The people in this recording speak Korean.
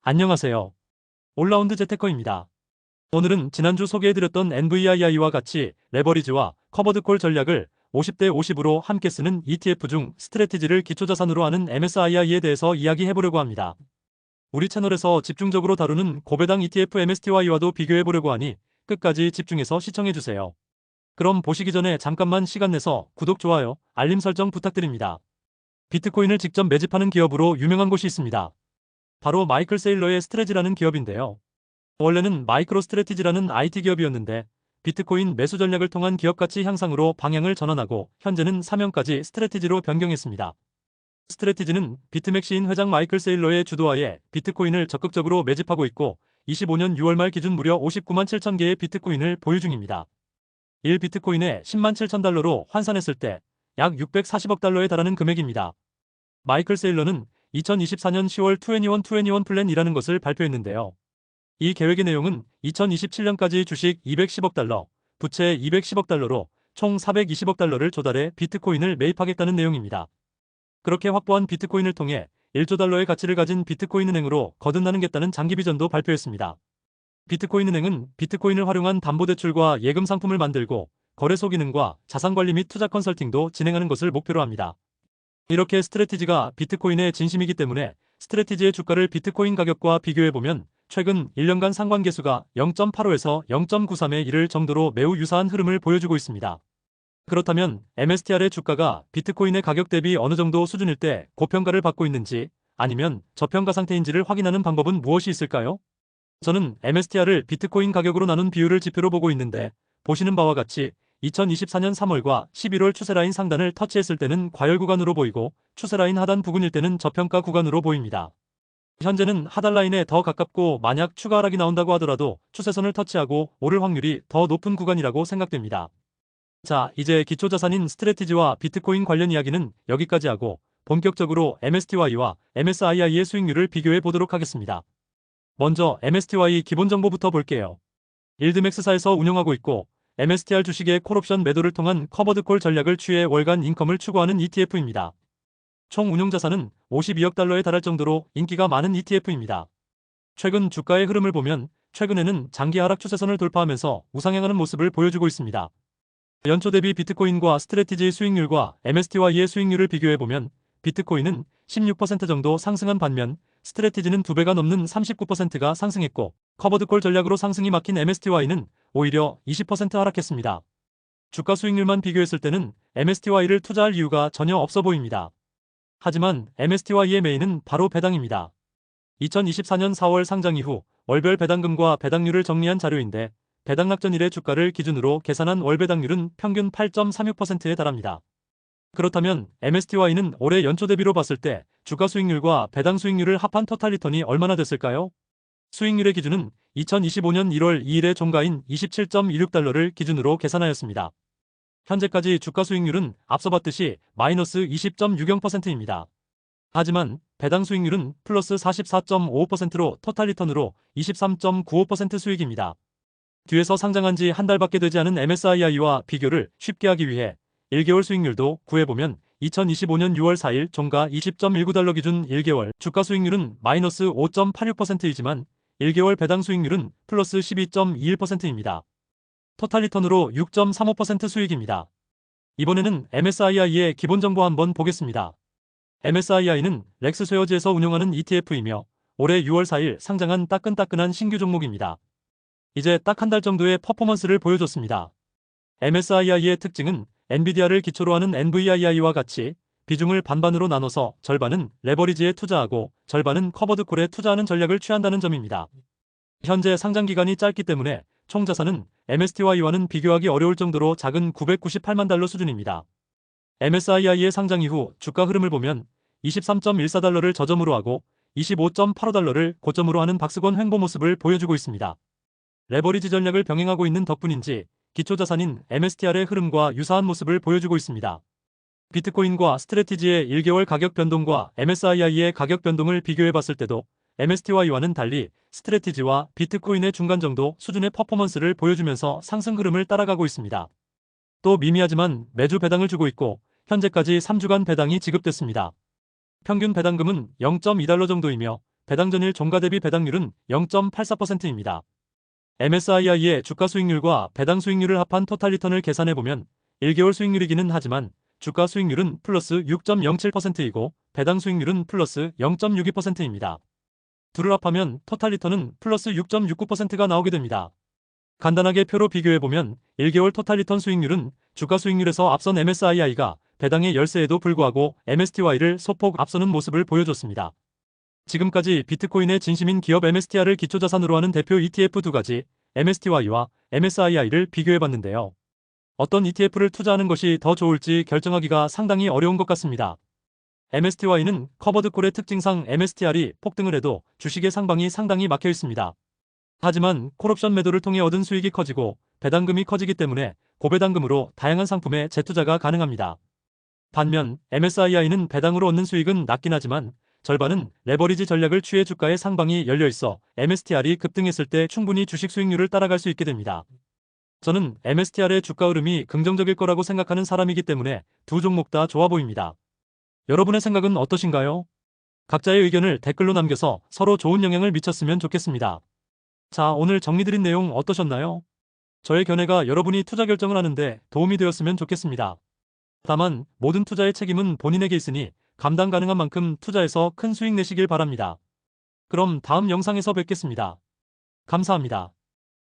안녕하세요. 올라운드 재테커입니다. 오늘은 지난주 소개해드렸던 NVII와 같이 레버리지와 커버드콜 전략을 50대 50으로 함께 쓰는 ETF 중 스트래티지를 기초자산으로 하는 MSII에 대해서 이야기해보려고 합니다. 우리 채널에서 집중적으로 다루는 고배당 ETF MSTY와도 비교해보려고 하니 끝까지 집중해서 시청해주세요. 그럼 보시기 전에 잠깐만 시간 내서 구독, 좋아요, 알림 설정 부탁드립니다. 비트코인을 직접 매집하는 기업으로 유명한 곳이 있습니다. 바로 마이클 세일러의 스트레지라는 기업인데요. 원래는 마이크로 스트래티지라는 IT 기업이었는데 비트코인 매수 전략을 통한 기업 가치 향상으로 방향을 전환하고 현재는 사명까지 스트래티지로 변경했습니다. 스트래티지는 비트맥시인 회장 마이클 세일러의 주도하에 비트코인을 적극적으로 매집하고 있고 25년 6월 말 기준 무려 59만 7천 개의 비트코인을 보유 중입니다. 1비트코인에 10만 7천 달러로 환산했을 때 약 640억 달러에 달하는 금액입니다. 마이클 세일러는 2024년 10월 21 플랜이라는 것을 발표했는데요. 이 계획의 내용은 2027년까지 주식 210억 달러, 부채 210억 달러로 총 420억 달러를 조달해 비트코인을 매입하겠다는 내용입니다. 그렇게 확보한 비트코인을 통해 1조 달러의 가치를 가진 비트코인 은행으로 거듭나는겠다는 장기 비전도 발표했습니다. 비트코인 은행은 비트코인을 활용한 담보대출과 예금 상품을 만들고 거래소 기능과 자산관리 및 투자 컨설팅도 진행하는 것을 목표로 합니다. 이렇게 스트래티지가 비트코인의 진심이기 때문에 스트래티지의 주가를 비트코인 가격과 비교해보면 최근 1년간 상관계수가 0.85에서 0.93에 이를 정도로 매우 유사한 흐름을 보여주고 있습니다. 그렇다면 MSTR의 주가가 비트코인의 가격 대비 어느 정도 수준일 때 고평가를 받고 있는지 아니면 저평가 상태인지를 확인하는 방법은 무엇이 있을까요? 저는 MSTR을 비트코인 가격으로 나눈 비율을 지표로 보고 있는데 보시는 바와 같이 2024년 3월과 11월 추세라인 상단을 터치했을 때는 과열 구간으로 보이고 추세라인 하단 부근일 때는 저평가 구간으로 보입니다. 현재는 하단 라인에 더 가깝고 만약 추가 하락이 나온다고 하더라도 추세선을 터치하고 오를 확률이 더 높은 구간이라고 생각됩니다. 자, 이제 기초자산인 스트래티지와 비트코인 관련 이야기는 여기까지 하고 본격적으로 MSTY와 MSII의 수익률을 비교해 보도록 하겠습니다. 먼저 MSTY 기본 정보부터 볼게요. 일드맥스사에서 운영하고 있고 MSTR 주식의 콜옵션 매도를 통한 커버드콜 전략을 취해 월간 인컴을 추구하는 ETF입니다. 총 운용자산은 52억 달러에 달할 정도로 인기가 많은 ETF입니다. 최근 주가의 흐름을 보면 최근에는 장기 하락 추세선을 돌파하면서 우상향하는 모습을 보여주고 있습니다. 연초 대비 비트코인과 스트래티지의 수익률과 MSTY의 수익률을 비교해보면 비트코인은 16% 정도 상승한 반면 스트래티지는 2배가 넘는 39%가 상승했고 커버드콜 전략으로 상승이 막힌 MSTY는 오히려 20% 하락했습니다. 주가 수익률만 비교했을 때는 MSTY를 투자할 이유가 전혀 없어 보입니다. 하지만 MSTY의 메인은 바로 배당입니다. 2024년 4월 상장 이후 월별 배당금과 배당률을 정리한 자료인데 배당 낙전일의 주가를 기준으로 계산한 월 배당률은 평균 8.36%에 달합니다. 그렇다면 MSTY는 올해 연초 대비로 봤을 때 주가 수익률과 배당 수익률을 합한 토탈 리턴이 얼마나 됐을까요? 수익률의 기준은 2025년 1월 2일의 종가인 27.26달러를 기준으로 계산하였습니다. 현재까지 주가 수익률은 앞서 봤듯이 마이너스 20.60%입니다. 하지만 배당 수익률은 플러스 44.55%로 토탈 리턴으로 23.95% 수익입니다. 뒤에서 상장한 지 한 달밖에 되지 않은 MSII와 비교를 쉽게 하기 위해 1개월 수익률도 구해보면 2025년 6월 4일 종가 20.19달러 기준 1개월 주가 수익률은 마이너스 5.86%이지만 1개월 배당 수익률은 플러스 12.21%입니다. 토탈 리턴으로 6.35% 수익입니다. 이번에는 MSII의 기본 정보 한번 보겠습니다. MSII는 렉스쉐어즈에서 운영하는 ETF이며 올해 6월 4일 상장한 따끈따끈한 신규 종목입니다. 이제 딱 한 달 정도의 퍼포먼스를 보여줬습니다. MSII의 특징은 엔비디아를 기초로 하는 NVII와 같이 비중을 반반으로 나눠서 절반은 레버리지에 투자하고 절반은 커버드콜에 투자하는 전략을 취한다는 점입니다. 현재 상장 기간이 짧기 때문에 총 자산은 MSTY와는 비교하기 어려울 정도로 작은 998만 달러 수준입니다. MSII의 상장 이후 주가 흐름을 보면 23.14달러를 저점으로 하고 25.85달러를 고점으로 하는 박스권 횡보 모습을 보여주고 있습니다. 레버리지 전략을 병행하고 있는 덕분인지 기초자산인 MSTR의 흐름과 유사한 모습을 보여주고 있습니다. 비트코인과 스트래티지의 1개월 가격 변동과 MSII의 가격 변동을 비교해봤을 때도 MSTY와는 달리 스트래티지와 비트코인의 중간 정도 수준의 퍼포먼스를 보여주면서 상승 흐름을 따라가고 있습니다. 또 미미하지만 매주 배당을 주고 있고 현재까지 3주간 배당이 지급됐습니다. 평균 배당금은 0.2달러 정도이며 배당 전일 종가 대비 배당률은 0.84%입니다. MSII의 주가 수익률과 배당 수익률을 합한 토탈 리턴을 계산해보면 1개월 수익률이기는 하지만 주가 수익률은 플러스 6.07%이고 배당 수익률은 플러스 0.62%입니다. 둘을 합하면 토탈 리턴은 플러스 6.69%가 나오게 됩니다. 간단하게 표로 비교해보면 1개월 토탈 리턴 수익률은 주가 수익률에서 앞선 MSII가 배당의 열세에도 불구하고 MSTY를 소폭 앞서는 모습을 보여줬습니다. 지금까지 비트코인의 진심인 기업 MSTR을 기초자산으로 하는 대표 ETF 두 가지 MSTY와 MSII를 비교해봤는데요. 어떤 ETF를 투자하는 것이 더 좋을지 결정하기가 상당히 어려운 것 같습니다. MSTY는 커버드콜의 특징상 MSTR이 폭등을 해도 주식의 상방이 상당히 막혀 있습니다. 하지만 콜옵션 매도를 통해 얻은 수익이 커지고 배당금이 커지기 때문에 고배당금으로 다양한 상품에 재투자가 가능합니다. 반면 MSII는 배당으로 얻는 수익은 낮긴 하지만 절반은 레버리지 전략을 취해 주가의 상방이 열려있어 MSTR이 급등했을 때 충분히 주식 수익률을 따라갈 수 있게 됩니다. 저는 MSTR의 주가 흐름이 긍정적일 거라고 생각하는 사람이기 때문에 두 종목 다 좋아 보입니다. 여러분의 생각은 어떠신가요? 각자의 의견을 댓글로 남겨서 서로 좋은 영향을 미쳤으면 좋겠습니다. 자, 오늘 정리드린 내용 어떠셨나요? 저의 견해가 여러분이 투자 결정을 하는데 도움이 되었으면 좋겠습니다. 다만 모든 투자의 책임은 본인에게 있으니 감당 가능한 만큼 투자해서 큰 수익 내시길 바랍니다. 그럼 다음 영상에서 뵙겠습니다. 감사합니다.